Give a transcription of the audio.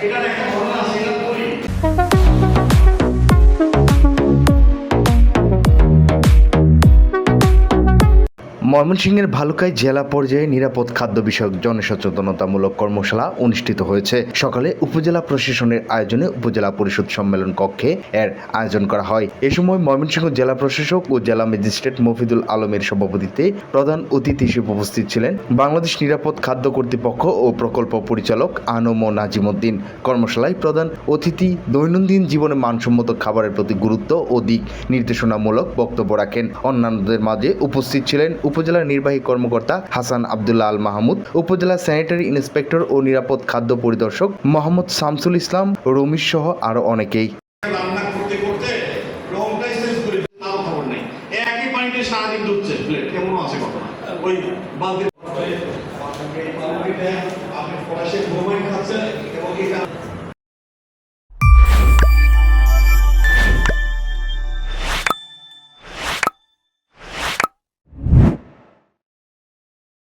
এটার একটা ঘটনা আছে, এটা বলি। ময়মনসিংহের ভালুকায় জেলা পর্যায়ে নিরাপদ খাদ্য বিষয়ক জনসচেতনতামূলক কর্মশালা অনুষ্ঠিত হয়েছে। সকালে উপজেলা প্রশাসনের আয়োজনে উপজেলা পরিষদ সম্মেলন কক্ষে এর আয়োজন করা হয়। এ সময় ময়মনসিংহ জেলা প্রশাসক ও জেলা ম্যাজিস্ট্রেট মফিদুল আলমের সভাপতিত্বে প্রধান অতিথি হিসেবে উপস্থিত ছিলেন বাংলাদেশ নিরাপদ খাদ্য কর্তৃপক্ষ ও প্রকল্প পরিচালক আনম ও নাজিমউদ্দিন। কর্মশালায় প্রধান অতিথি দৈনন্দিন জীবনে মানসম্মত খাবারের প্রতি গুরুত্ব ও দিক নির্দেশনামূলক বক্তব্য রাখেন। অন্যান্যদের মাঝে উপস্থিত ছিলেন উপজেলা নির্বাহী কর্মকর্তা হাসান আব্দুল্লাহ আল মাহমুদ, উপজেলা স্যানিটারি ইন্সপেক্টর ও নিরাপদ খাদ্য পরিদর্শক মোহাম্মদ শামসুল ইসলাম, রমিশ সহ আরো অনেকেই। রান্না করতে করতে রংটাই চেঞ্জ করে তাও খবর নেই, একই পানিতে সারাদিন ধুচ্ছে প্লেট, কেমন আছে ঘটনা। ওই বালতি আপনি পড়াশে ঘুমাই খাচ্ছেন,